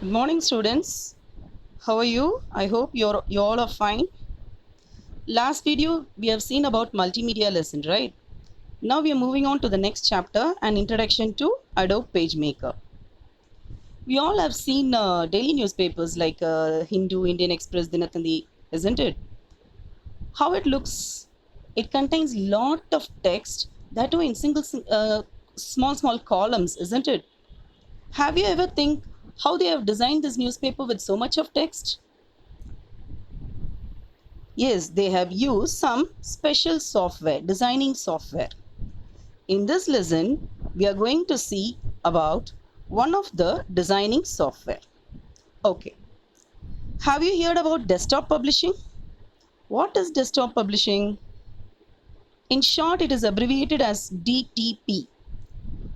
Good morning, students. How are you? I hope you all are fine. Last video we have seen about multimedia lesson, right? Now we are moving on to the next chapter, an introduction to Adobe PageMaker. We all have seen daily newspapers like Hindu, Indian Express, Dinatandi, isn't it? How it looks, it contains lot of text that are in small columns, isn't it? Have you ever think how they have designed this newspaper with so much of text? Yes, they have used some special software, designing software. In this lesson, we are going to see about one of the designing software. Okay. Have you heard about desktop publishing? What is desktop publishing? In short, it is abbreviated as DTP.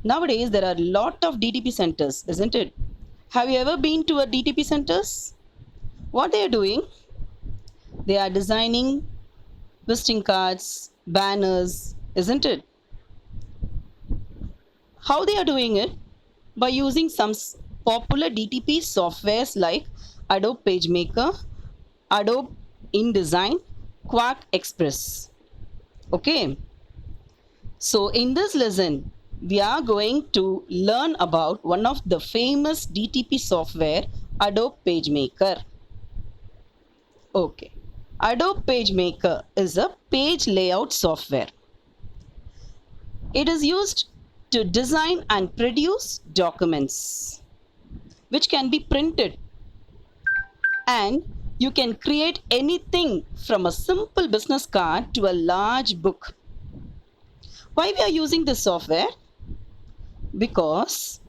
Nowadays, there are a lot of DTP centers, isn't it? Have you ever been to a DTP centers? What they are doing? They are designing visiting cards, banners, isn't it? How they are doing it? By using some popular DTP softwares like Adobe PageMaker, Adobe InDesign, Quark Express. Okay. So in this lesson, we are going to learn about one of the famous DTP software, Adobe PageMaker. Okay. Adobe PageMaker is a page layout software. It is used to design and produce documents which can be printed, and you can create anything from a simple business card to a large book. Why we are using this software? Because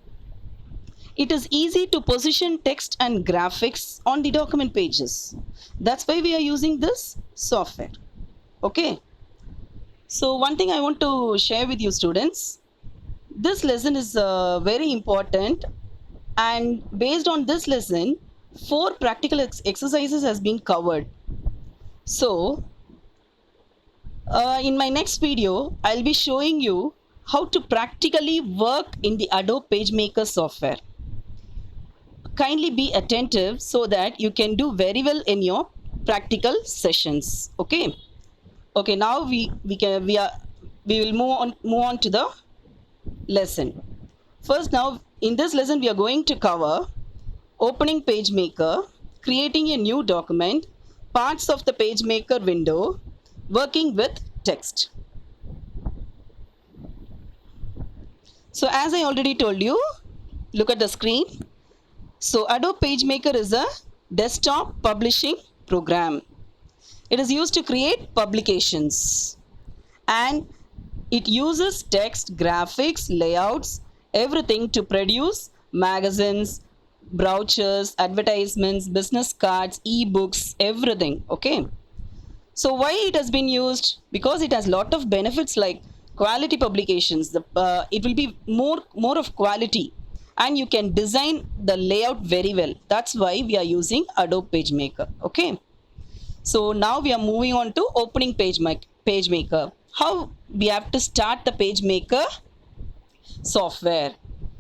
it is easy to position text and graphics on the document pages. That's why we are using this software. Okay. So one thing I want to share with you, students, this lesson is very important, and based on this lesson, 4 practical exercises has been covered. So in my next video, I'll be showing you how to practically work in the Adobe PageMaker software. Kindly be attentive so that you can do very well in your practical sessions. Okay. Okay. Now we will move on to the lesson. First, now in this lesson we are going to cover opening PageMaker, creating a new document, parts of the PageMaker window, working with text. So as I already told you, look at the screen. So Adobe PageMaker is a desktop publishing program. It is used to create publications, and it uses text, graphics, layouts, everything to produce magazines, brochures, advertisements, business cards, e-books, everything. Okay. So why it has been used? Because it has lot of benefits like quality publications. It will be more of quality, and you can design the layout very well. That's why we are using Adobe PageMaker. Okay. So now we are moving on to opening PageMaker. How we have to start the PageMaker software?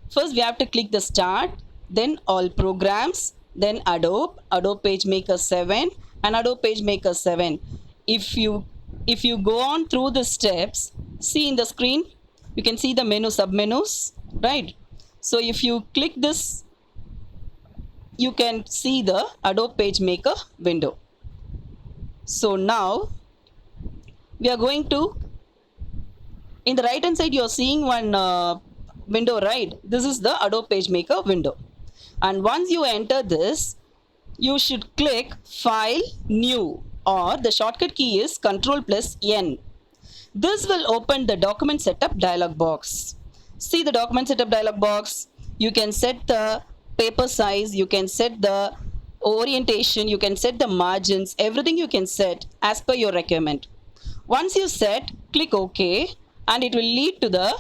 First, we have to click the start, then all programs, then Adobe PageMaker 7 and Adobe PageMaker 7. If you go on through the steps, see in the screen, you can see the menu submenus, right? So if you click this, you can see the Adobe PageMaker window. So now we are going to, in the right hand side you are seeing one window, right? This is the Adobe PageMaker window, and once you enter this, you should click File, New, or the shortcut key is Ctrl+N. This will open the document setup dialog box. See the document setup dialog box. You can set the paper size, you can set the orientation, you can set the margins, everything you can set as per your requirement. Once you set, click OK, and it will lead to the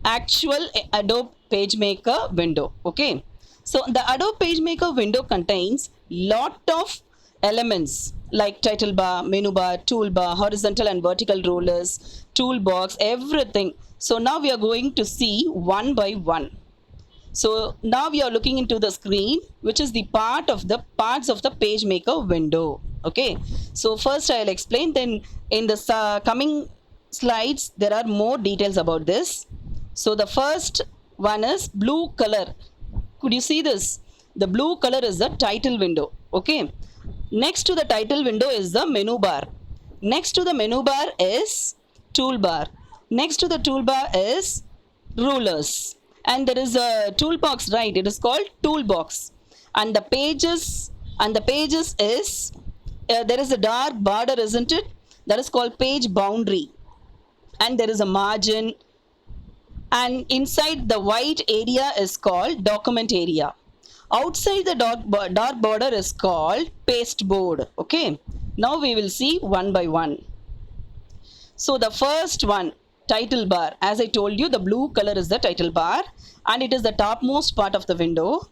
actual Adobe PageMaker window. Okay. So the Adobe PageMaker window contains lot of elements like title bar, menu bar, toolbar, horizontal and vertical rollers, toolbox, everything. So now we are going to see one by one. So now we are looking into the screen, which is the parts of the PageMaker window. Okay, so first I'll explain, then in the coming slides there are more details about this. So the first one is blue color. Could you see this? The blue color is the title window. Okay, next to the title window is the menu bar. Next to the menu bar is toolbar. Next to the toolbar is rulers, and there is a toolbox, right? It is called toolbox. And the pages is there is a dark border, isn't it? That is called page boundary. And there is a margin, and inside the white area is called document area. Outside the dark border is called paste board. Okay, now we will see one by one. So the first one, title bar. As I told you, the blue color is the title bar, and it is the topmost part of the window,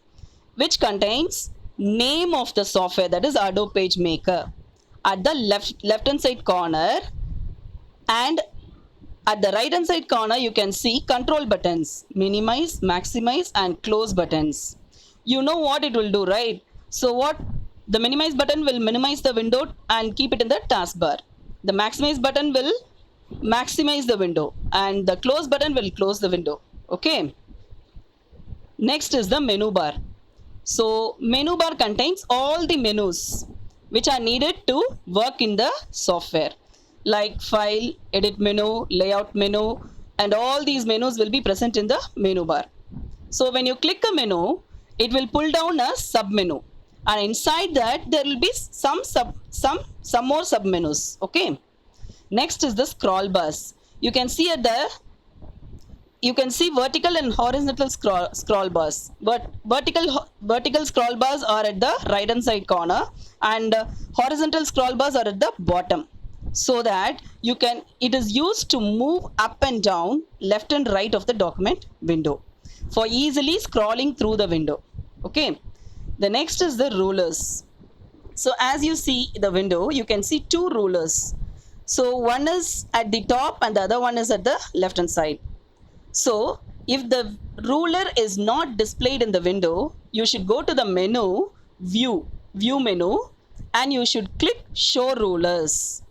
which contains name of the software, that is Adobe PageMaker. At the left hand side corner and at the right hand side corner, you can see control buttons, minimize, maximize, and close buttons. You know what it will do, right? So what the minimize button will minimize the window and keep it in the taskbar. The maximize button will maximize the window, and the close button will close the window. Okay. Next is the menu bar. So menu bar contains all the menus which are needed to work in the software, like file, edit menu, layout menu, and all these menus will be present in the menu bar. So when you click a menu, it will pull down a sub menu, and inside that there will be some more sub menus. Okay. Next is the scroll bars. You can see vertical and horizontal scroll bars. But vertical scroll bars are at the right hand side corner, and horizontal scroll bars are at the bottom. So that it is used to move up and down, left and right of the document window for easily scrolling through the window. Okay. The next is the rulers. So as you see the window, you can see two rulers. So one is at the top and the other one is at the left hand side. So if the ruler is not displayed in the window, you should go to the menu, view menu, and you should click show rulers.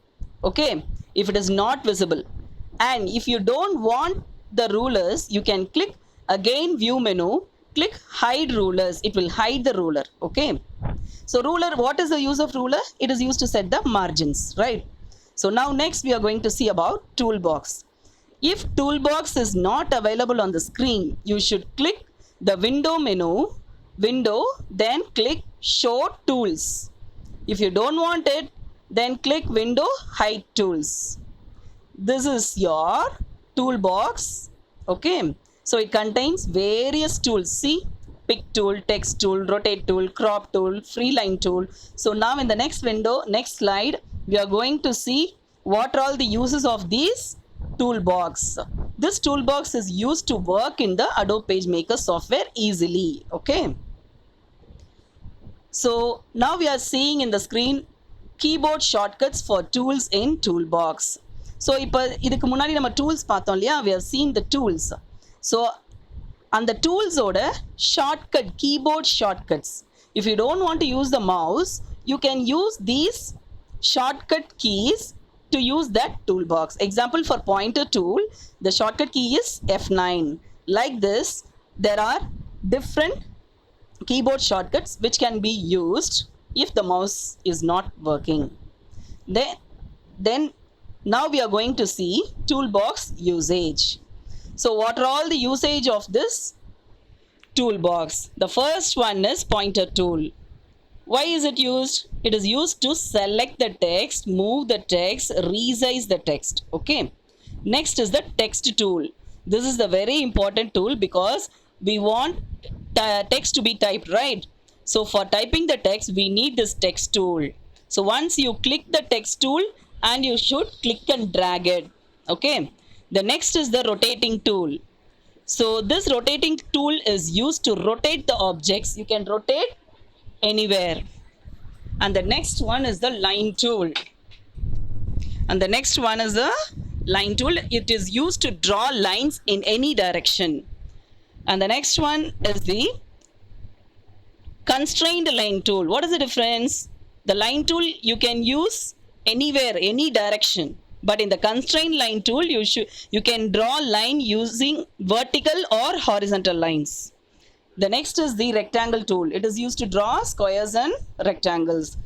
Okay, if it is not visible. And if you don't want the rulers, you can click again view menu, click hide rulers. It will hide the ruler. Okay. So ruler, what is the use of ruler? It is used to set the margins, right? So now next we are going to see about toolbox. If toolbox is not available on the screen, you should click the window menu, then click show tools. If you don't want it, then click window hide tools. This is your toolbox. Okay. So it contains various tools. See, pick tool, text tool, rotate tool, crop tool, free line tool. So now in the next slide, we are going to see what are all the uses of these toolbox. This toolbox is used to work in the Adobe PageMaker software easily. Okay. So now we are seeing in the screen keyboard shortcuts for tools in toolbox. So இதுக்கு முன்னாடி நம்ம tools பார்த்தோம் இல்லையா, we have seen the tools. So அந்த tools ஓட shortcut, keyboard shortcuts. If you don't want to use the mouse, you can use these shortcut keys to use that toolbox. Example, for pointer tool, the shortcut key is F9. Like this, there are different keyboard shortcuts which can be used if the mouse is not working. Then now we are going to see toolbox usage. So what are all the usage of this toolbox? The first one is pointer tool. Why is it used? It is used to select the text, move the text, resize the text. Okay. Next is the text tool. This is the very important tool because we want text to be typed, right? So for typing the text, we need this text tool. So once you click the text tool, and you should click and drag it. Okay. The next is the rotating tool. So this rotating tool is used to rotate the objects. You can rotate anywhere. And the next one is the line tool. It is used to draw lines in any direction. And the next one is the constrained line tool. What is the difference? The line tool you can use anywhere, any direction. But in the constrained line tool, you can draw line using vertical or horizontal lines. The next is the rectangle tool. It is used to draw squares and rectangles.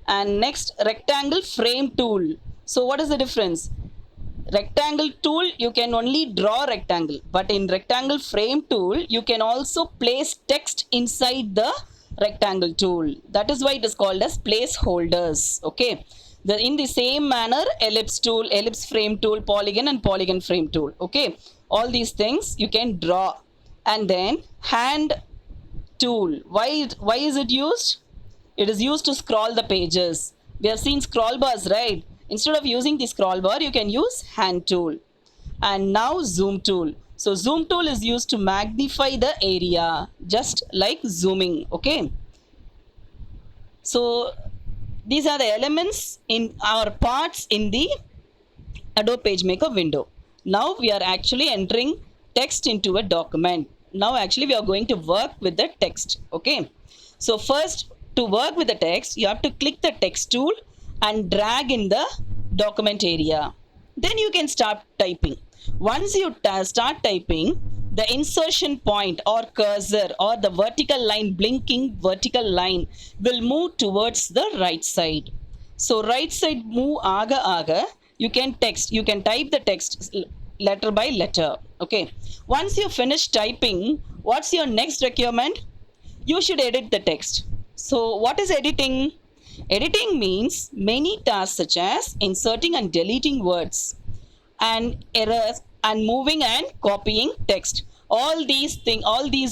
And next, rectangle frame tool. So what is the difference? Rectangle tool, you can only draw rectangle, but in rectangle frame tool, you can also place text inside the rectangle tool. That is why it is called as placeholders. Okay. In the same manner, ellipse tool, ellipse frame tool, polygon and polygon frame tool. Okay. All these things you can draw. And then hand tool. Why is it used? It is used to scroll the pages. We have seen scroll bars, right? Instead of using the scroll bar, you can use hand tool. And now zoom tool. So zoom tool is used to magnify the area, just like zooming. Okay. So these are the elements in our parts in the Adobe PageMaker window. Now we are actually entering text into a document. Now actually we are going to work with the text. Okay. So first, to work with the text, you have to click the text tool and drag in the document area. Then you can start typing. Once you start typing, the insertion point or cursor or the vertical line, blinking vertical line will move towards the right side. So right side move aga, you can type the text letter by letter. Okay. Once you finish typing, what's your next requirement? You should edit the text. So what is editing? Editing means many tasks such as inserting and deleting words and errors and moving and copying text. All these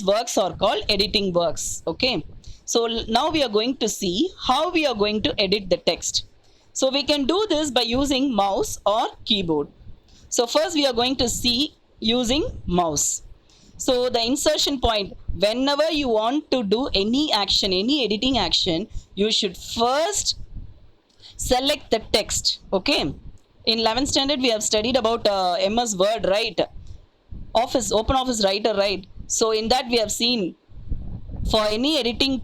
works are called editing works. Okay. So now we are going to see how we are going to edit the text. So we can do this by using mouse or keyboard. So first we are going to see using mouse. So the insertion point, whenever you want to do any action, any editing action, you should first select the text. Okay. In 11th standard, we have studied about MS Word, right? Open Office Writer, right? So in that we have seen for any editing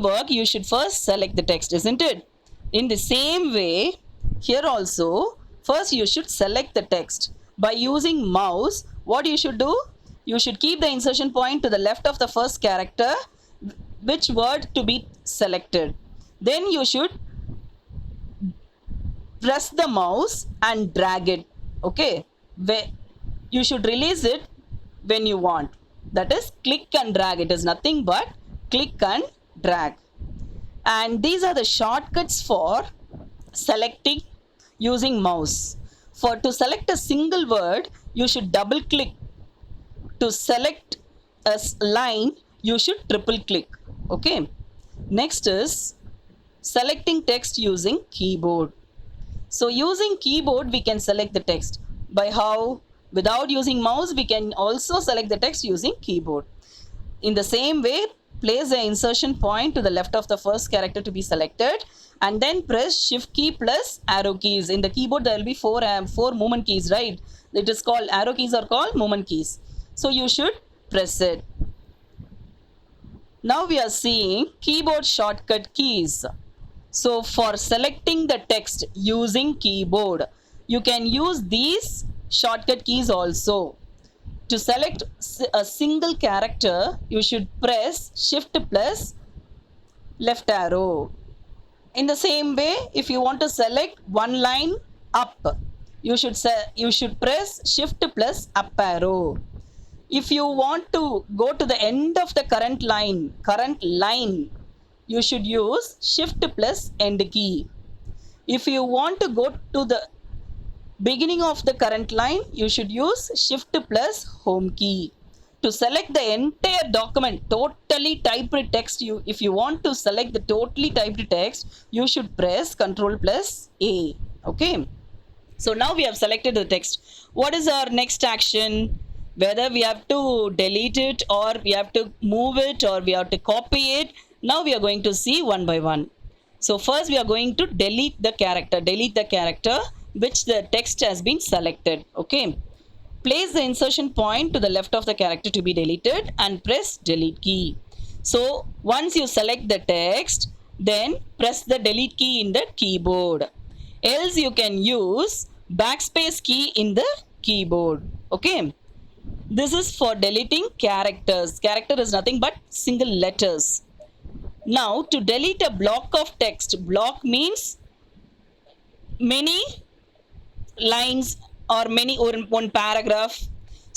work, you should first select the text, isn't it? In the same way, here also, first you should select the text. By using mouse, what you should do? You should keep the insertion point to the left of the first character, which word to be selected. Then you should press the mouse and drag it. Okay. You should release it when you want. That is click and drag. It is nothing but click and drag. And these are the shortcuts for selecting using mouse. To select a single word, you should double click. To select a line, you should triple click. Okay. Next is selecting text using keyboard. So using keyboard, we can select the text. By how? Without using mouse, we can also select the text using keyboard. In the same way, place the insertion point to the left of the first character to be selected, and then press shift key plus arrow keys. In the keyboard, there will be four movement keys, right? It is called, arrow keys are called movement keys. So you should press it. Now we are seeing keyboard shortcut keys. So for selecting the text using keyboard, you can use these shortcut keys also. To select a single character, you should press shift plus left arrow. In the same way, if you want to select one line up, you should press shift plus up arrow. If you want to go to the end of the current line, you should use shift plus end key. If you want to go to the beginning of the current line, you should use shift plus home key. To select the entire document, totally typed text, if you want to select the totally typed text, you should press Ctrl plus A. Okay. So now we have selected the text. What is our next action? Whether we have to delete it or we have to move it or we have to copy it. Now we are going to see one by one. So first we are going to delete the character which the text has been selected. Okay. Place the insertion point to the left of the character to be deleted and press delete key. So once you select the text, then press the delete key in the keyboard. Else you can use backspace key in the keyboard. Okay. This is for deleting characters. Character is nothing but single letters. Now to delete a block of text, block means many lines or many or one paragraph.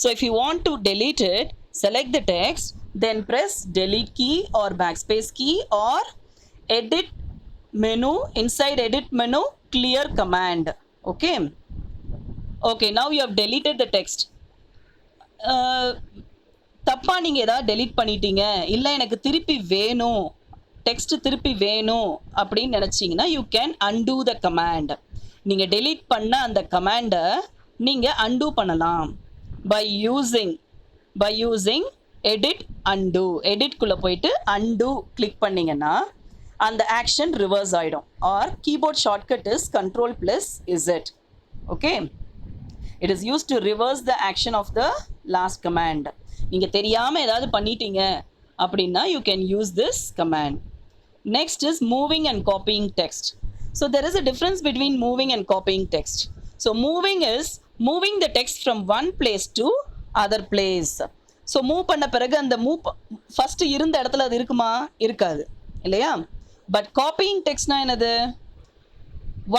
So if you want to delete it, select the text, then press delete key or backspace key or edit menu. Inside edit menu, clear command. Okay. Okay, now you have deleted the text. தப்பா நீங்கள் எதாவது delete பண்ணிட்டீங்க, இல்லை எனக்கு திருப்பி வேணும், text திருப்பி வேணும் அப்படின்னு நினச்சிங்கன்னா you can undo the command. நீங்கள் டெலீட் பண்ண அந்த கமாண்டை நீங்கள் அன்டூ பண்ணலாம் பை யூஸிங் எடிட் அன்டூ. எடிட்குள்ளே போயிட்டு அன்டூ கிளிக் பண்ணிங்கன்னா அந்த ஆக்ஷன் ரிவர்ஸ் ஆகிடும். Or keyboard shortcut is Ctrl+Z. Okay. It is used to reverse the action of the last command. நீங்கள் தெரியாமல் ஏதாவது பண்ணிட்டீங்க அப்படின்னா you can use this command. Next is moving and copying text. So there is a difference between moving and copying text. So moving is moving the text from one place to other place. So move பண்ண பிறகு அந்த first இருந்த இடத்துல அது இருக்குமா? இருக்காது இல்லையா? But copying டெக்ஸ்ட்னா என்னது?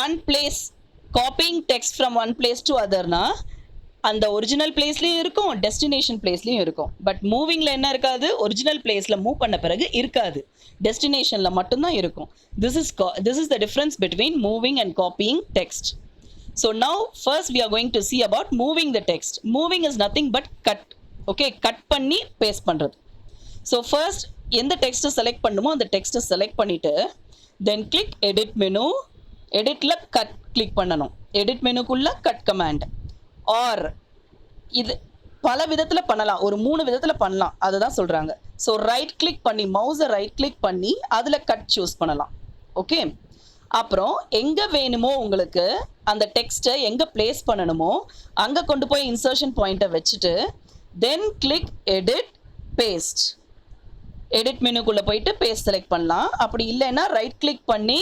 One place, copying text from one place to அதர்னா அந்த ஒரிஜினல் பிளேஸ்லேயும் இருக்கும், டெஸ்டினேஷன் பிளேஸ்லேயும் இருக்கும். பட் மூவிங்கில் என்ன இருக்காது? ஒரிஜினல் பிளேஸில் மூவ் பண்ண பிறகு இருக்காது, டெஸ்டினேஷனில் மட்டும்தான் இருக்கும். This is the difference between moving and copying text. So now first we are going to see about moving the text. Moving is nothing but cut. Okay, cut பண்ணி பேஸ்ட் பண்ணுறது. So first எந்த டெக்ஸ்ட்டை select பண்ணுமோ அந்த டெக்ஸ்ட்டை select பண்ணிவிட்டு then click edit menu. எடிட்டில் cut click பண்ணணும். எடிட் மெனுக்குள்ளே கட் கமாண்ட். ஆர் இது பல விதத்தில் பண்ணலாம், ஒரு 3 விதத்தில் பண்ணலாம், அதுதான் சொல்கிறாங்க. ஸோ ரைட் கிளிக் பண்ணி, மவுஸை ரைட் கிளிக் பண்ணி அதில் கட் சூஸ் பண்ணலாம். ஓகே. அப்புறம் எங்கே வேணுமோ உங்களுக்கு அந்த டெக்ஸ்ட்டை எங்கே பிளேஸ் பண்ணணுமோ அங்கே கொண்டு போய் இன்சர்ஷன் பாயிண்ட்டை வச்சுட்டு then click edit paste. Edit மெனுக்குள்ளே போயிட்டு பேஸ்ட் செலக்ட் பண்ணலாம். அப்படி இல்லைன்னா ரைட் கிளிக் பண்ணி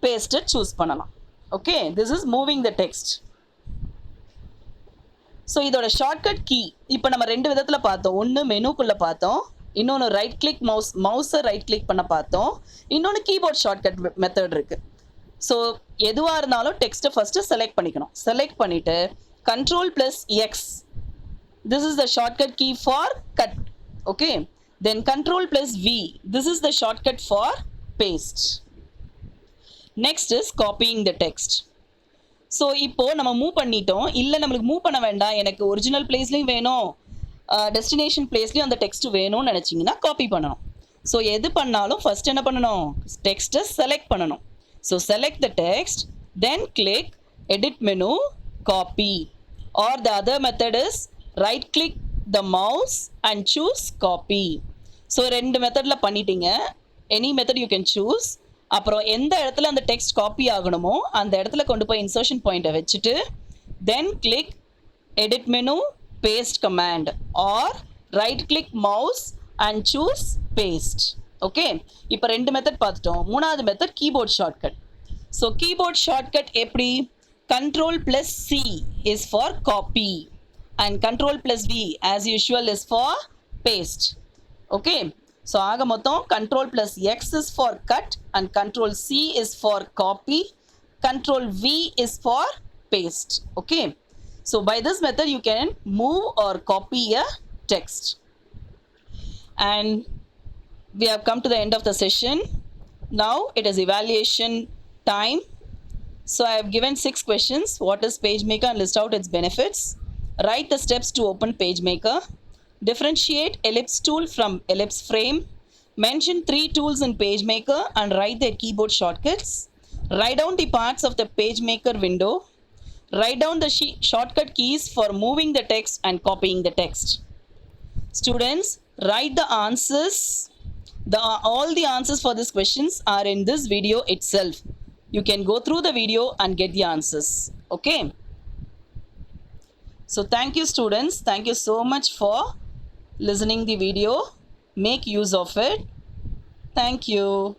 பேஸ்ட்டை சூஸ் பண்ணலாம். Okay, this is moving the text. So இதோட ஷார்ட்கட் கீ இப்போ நம்ம 2 விதத்தில் பார்த்தோம். ஒன்று மெனுக்குள்ளே பார்த்தோம், இன்னொன்று ரைட் கிளிக் மவுஸை ரைட் கிளிக் பண்ண பார்த்தோம், இன்னொன்று கீபோர்ட் ஷார்ட்கட் மெத்தட் இருக்குது. ஸோ எதுவாக இருந்தாலும் டெக்ஸ்ட்டை ஃபஸ்ட்டு செலக்ட் பண்ணிக்கணும். செலக்ட் பண்ணிவிட்டு Ctrl+X, this is the shortcut key for cut. Okay, then Ctrl+V, this is the shortcut for paste. Next is copying the text. So இப்போது நம்ம மூவ் பண்ணிட்டோம், இல்லை நம்மளுக்கு மூவ் பண்ண வேண்டாம், எனக்கு ஒரிஜினல் பிளேஸ்லையும் வேணும் டெஸ்டினேஷன் பிளேஸ்லையும் அந்த டெக்ஸ்ட் வேணும்னு நினச்சிங்கன்னா காப்பி பண்ணணும். ஸோ எது பண்ணாலும் ஃபஸ்ட் என்ன பண்ணணும்? டெக்ஸ்ட்டை செலக்ட் பண்ணணும். So select the text, then click edit menu, copy. Or the other method is right click the mouse and choose copy. So 2 மெத்தடில் பண்ணிட்டீங்க. Any method you can choose. அப்புறம் எந்த இடத்துல அந்த டெக்ஸ்ட் காப்பி ஆகணுமோ அந்த இடத்துல கொண்டு போய் இன்சர்ஷன் பாயிண்ட்டை வச்சுட்டு then click edit menu, paste command or right click mouse and choose paste. Okay, இப்போ 2 மெத்தட் பார்த்துட்டோம். 3வது method keyboard shortcut. So keyboard shortcut எப்படி? Ctrl+C is for copy and Ctrl+V as usual is for paste. Okay, so ஆக மொத்தம் Ctrl+X is for cut and Ctrl+C is for copy, Ctrl+V is for paste. Okay, so by this method you can move or copy a text. And we have come to the end of the session. Now it is evaluation time. So I have given 6 questions. What is PageMaker and list out its benefits. Write the steps to open PageMaker. Differentiate ellipse tool from ellipse frame. Mention 3 tools in PageMaker and write their keyboard shortcuts. Write down the parts of the PageMaker window. Write down the shortcut keys for moving the text and copying the text. Students, write the answers. All the answers for these questions are in this video itself. You can go through the video and get the answers. Okay. So thank you students. Thank you so much for listening the video. Make use of it. Thank you.